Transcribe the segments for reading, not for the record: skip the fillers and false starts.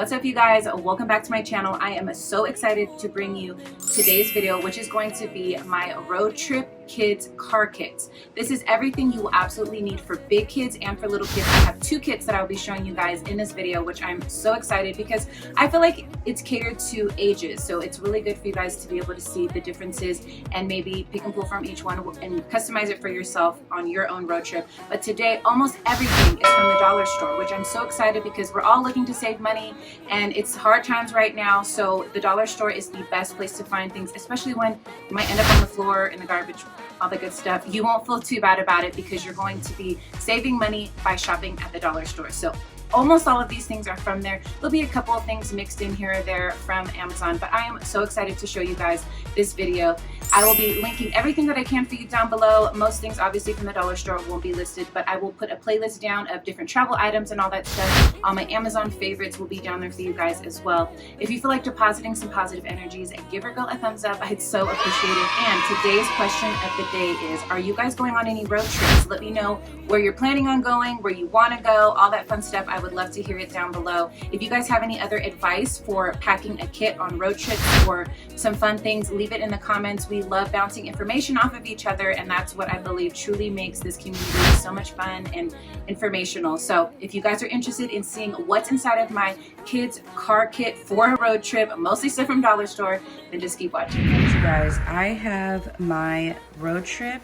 What's up, you guys? Welcome back to my channel. I am so excited to bring you today's video, which is going to be my road trip kids car kits. This is everything you will absolutely need for big kids and for little kids. I have two kits that I'll be showing you guys in this video, which I'm so excited because I feel like it's catered to ages. So it's really good for you guys to be able to see the differences and maybe pick and pull from each one and customize it for yourself on your own road trip. But today, almost everything is from the dollar store, which I'm so excited because we're all looking to save money and it's hard times right now. So the dollar store is the best place to find things, especially when you might end up on the floor in the garbage, all the good stuff. You won't feel too bad about it because you're going to be saving money by shopping at the dollar store. So almost all of these things are from there. There'll be a couple of things mixed in here or there from Amazon, but I am so excited to show you guys this video. I will be linking everything that I can for you down below. Most things obviously from the dollar store won't be listed, but I will put a playlist down of different travel items and all that stuff. All my Amazon favorites will be down there for you guys as well. If you feel like depositing some positive energies, give our girl a thumbs up. I'd so appreciate it. And today's question of the day is, are you guys going on any road trips? Let me know where you're planning on going, where you want to go, all that fun stuff. I would love to hear it down below. If you guys have any other advice for packing a kit on road trips or some fun things, leave it in the comments. We love bouncing information off of each other, and that's what I believe truly makes this community so much fun and informational. So if you guys are interested in seeing what's inside of my kids car kit for a road trip, mostly stuff from dollar store, then just keep watching. You guys, I have my road trip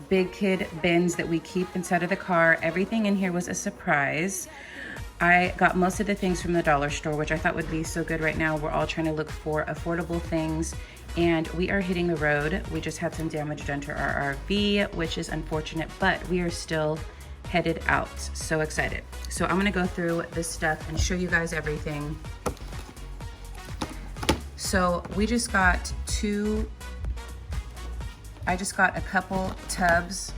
big kid bins that we keep inside of the car. Everything in here was a surprise. I got most of the things from the dollar store, which I thought would be so good right now. We're all trying to look for affordable things and we are hitting the road. We just had some damage done to our RV, which is unfortunate, but we are still headed out. So excited. So I'm gonna go through this stuff and show you guys everything. So we just got I just got a couple tubs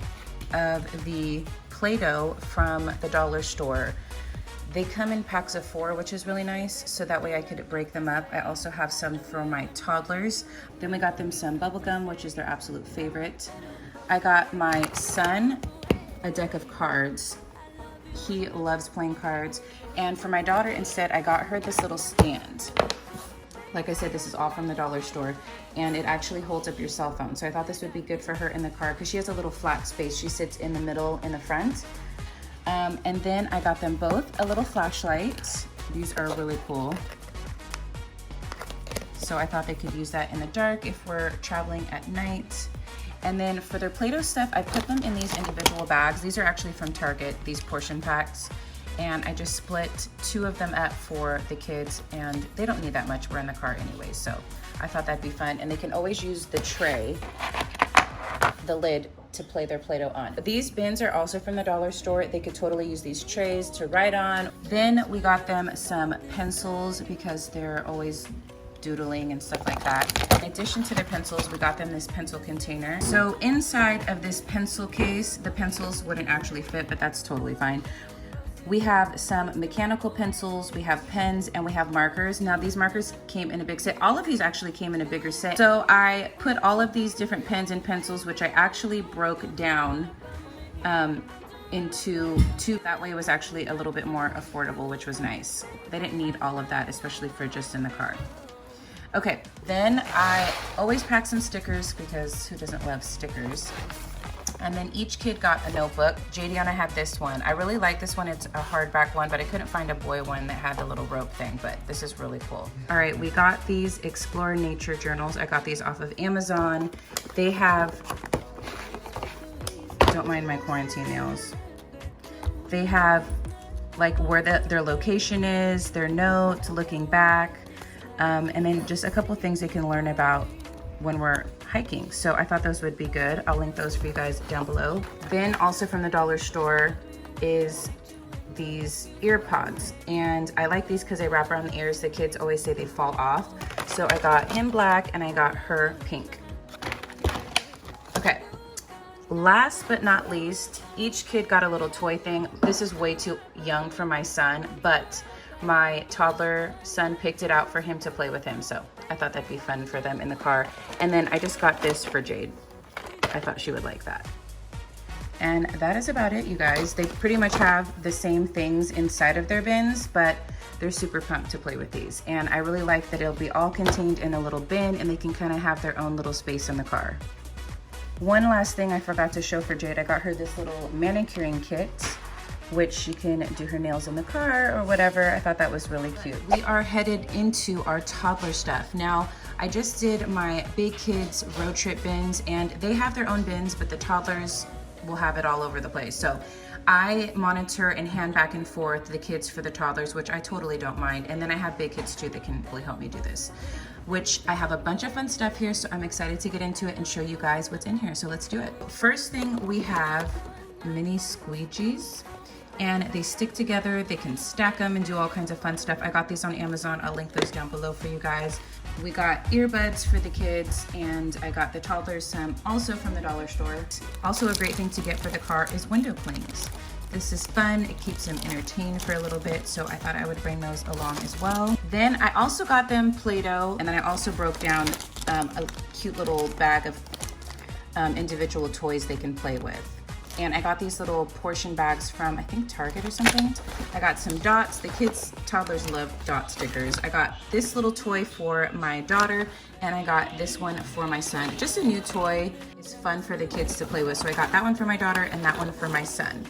of the Play-Doh from the dollar store. They come in packs of 4, which is really nice, so that way I could break them up. I also have some for my toddlers. Then we got them some bubble gum, which is their absolute favorite. I got my son a deck of cards. He loves playing cards. And for my daughter instead, I got her this little stand. Like I said, this is all from the dollar store, and it actually holds up your cell phone. So I thought this would be good for her in the car because she has a little flat space. She sits in the middle in the front. And then I got them both a little flashlight. These are really cool. So I thought they could use that in the dark if we're traveling at night. And then for their Play-Doh stuff, I put them in these individual bags. These are actually from Target, these portion packs. And I just split 2 of them up for the kids, and they don't need that much. We're in the car anyway, so I thought that'd be fun. And they can always use the tray, the lid, to play their Play-Doh on. These bins are also from the dollar store. They could totally use these trays to write on. Then we got them some pencils because they're always doodling and stuff like that. In addition to the pencils, we got them this pencil container. So inside of this pencil case, the pencils wouldn't actually fit, but that's totally fine. We have some mechanical pencils, we have pens, and we have markers. Now these markers came in a big set. All of these actually came in a bigger set. So I put all of these different pens and pencils, which I actually broke down into 2. That way it was actually a little bit more affordable, which was nice. They didn't need all of that, especially for just in the car. Okay, then I always pack some stickers because who doesn't love stickers? And then each kid got a notebook. Jadiana had this one. I really like this one. It's a hardback one, but I couldn't find a boy one that had the little rope thing, but this is really cool. All right, we got these Explore Nature journals. I got these off of Amazon. They have, don't mind my quarantine nails. They have like where their location is, their notes, looking back, and then just a couple things they can learn about when we're hiking. So I thought those would be good. I'll link those for you guys down below. Then also from the dollar store is these ear pods. And I like these because they wrap around the ears. The kids always say they fall off. So I got him black and I got her pink. Okay, last but not least, each kid got a little toy thing. This is way too young for my son, but my toddler son picked it out for him to play with him. So I thought that'd be fun for them in the car. And then I just got this for Jade. I thought she would like that. And that is about it, you guys. They pretty much have the same things inside of their bins, but they're super pumped to play with these. And I really like that it'll be all contained in a little bin and they can kind of have their own little space in the car. One last thing I forgot to show for Jade, I got her this little manicuring kit, which she can do her nails in the car or whatever. I thought that was really cute. We are headed into our toddler stuff. Now, I just did my big kids road trip bins and they have their own bins, but the toddlers will have it all over the place. So I monitor and hand back and forth the kids for the toddlers, which I totally don't mind. And then I have big kids too that can really help me do this, which I have a bunch of fun stuff here. So I'm excited to get into it and show you guys what's in here. So let's do it. First thing, we have mini squeegees. And they stick together, they can stack them and do all kinds of fun stuff. I got these on Amazon, I'll link those down below for you guys. We got earbuds for the kids, and I got the toddlers some also from the dollar store. Also a great thing to get for the car is window clings. This is fun, it keeps them entertained for a little bit, so I thought I would bring those along as well. Then I also got them Play-Doh, and then I also broke down a cute little bag of individual toys they can play with. And I got these little portion bags from, I think, Target or something. I got some dots. The kids, toddlers love dot stickers. I got this little toy for my daughter, and I got this one for my son. Just a new toy. It's fun for the kids to play with. So I got that one for my daughter and that one for my son.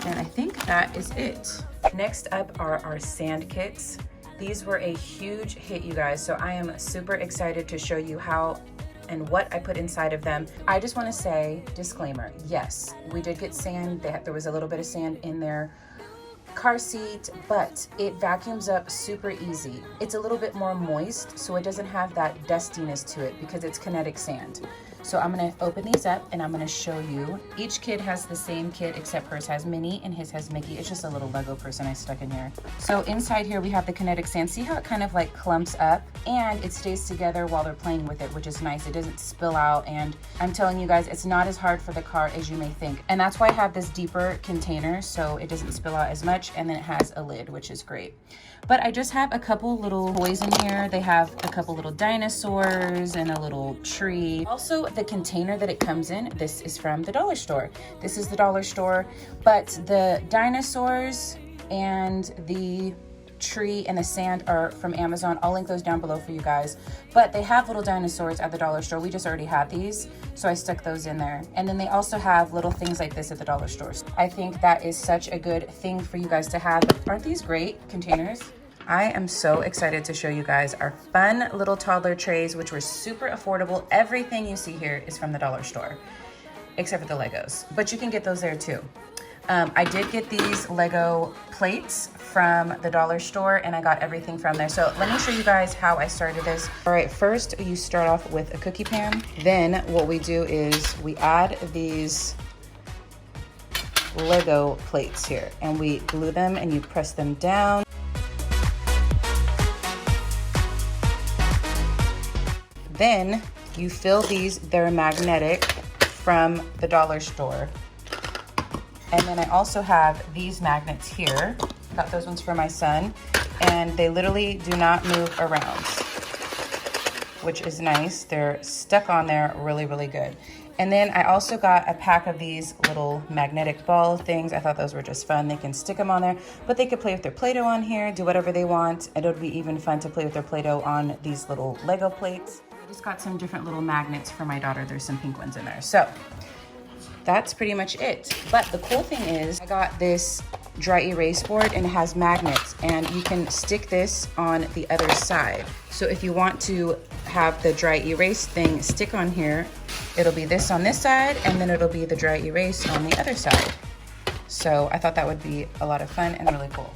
And I think that is it. Next up are our sand kits. These were a huge hit, you guys. So I am super excited to show you how and what I put inside of them. I just want to say, disclaimer, yes, we did get sand. There was a little bit of sand in their car seat, but it vacuums up super easy. It's a little bit more moist, so it doesn't have that dustiness to it because it's kinetic sand. So I'm gonna open these up and I'm gonna show you. Each kid has the same kit except hers has Minnie and his has Mickey. It's just a little Lego person I stuck in here. So inside here we have the kinetic sand. See how it kind of like clumps up and it stays together while they're playing with it, which is nice. It doesn't spill out, and I'm telling you guys, it's not as hard for the car as you may think. And that's why I have this deeper container so it doesn't spill out as much, and then it has a lid, which is great. But I just have a couple little toys in here. They have a couple little dinosaurs and a little tree. Also, the container that it comes in, this is from the dollar store. This is the dollar store, but the dinosaurs and the tree and the sand are from Amazon. I'll link those down below for you guys. But they have little dinosaurs at the dollar store. We just already had these, so I stuck those in there. And then they also have little things like this at the dollar stores. I think that is such a good thing for you guys to have. Aren't these great containers? I am so excited to show you guys our fun little toddler trays, which were super affordable. Everything you see here is from the dollar store, except for the Legos, but you can get those there too. I did get these Lego plates from the dollar store, and I got everything from there. So let me show you guys how I started this. All right, first you start off with a cookie pan. Then what we do is we add these Lego plates here, and we glue them and you press them down. Then you fill these, they're magnetic from the dollar store. And then I also have these magnets here. Got those ones for my son. And they literally do not move around, which is nice. They're stuck on there really, really good. And then I also got a pack of these little magnetic ball things. I thought those were just fun. They can stick them on there, but they could play with their Play-Doh on here, do whatever they want. And it would be even fun to play with their Play-Doh on these little Lego plates. I just got some different little magnets for my daughter. There's some pink ones in there. So that's pretty much it. But the cool thing is I got this dry erase board and it has magnets, and you can stick this on the other side. So if you want to have the dry erase thing stick on here, it'll be this on this side, and then it'll be the dry erase on the other side. So I thought that would be a lot of fun and really cool.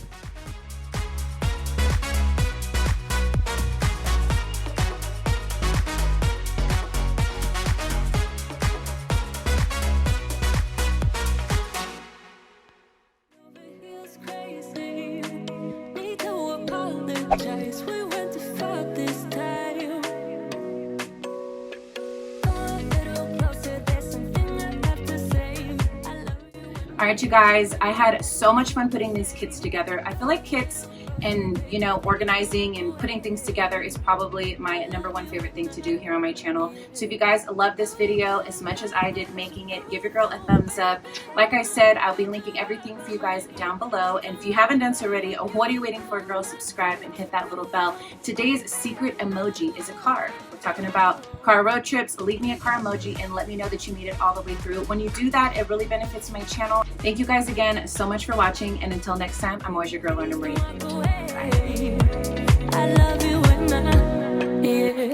All right, you guys, I had so much fun putting these kits together. I feel like kits and, you know, organizing and putting things together is probably my #1 favorite thing to do here on my channel. So if you guys love this video as much as I did making it, give your girl a thumbs up. Like I said, I'll be linking everything for you guys down below. And if you haven't done so already, what are you waiting for, girl? Subscribe and hit that little bell. Today's secret emoji is a car. We're talking about car road trips. Leave me a car emoji and let me know that you made it all the way through. When you do that, it really benefits my channel. Thank you guys again so much for watching, and until next time, I'm always your girl, Lorna. Bye. I love you when I, yeah.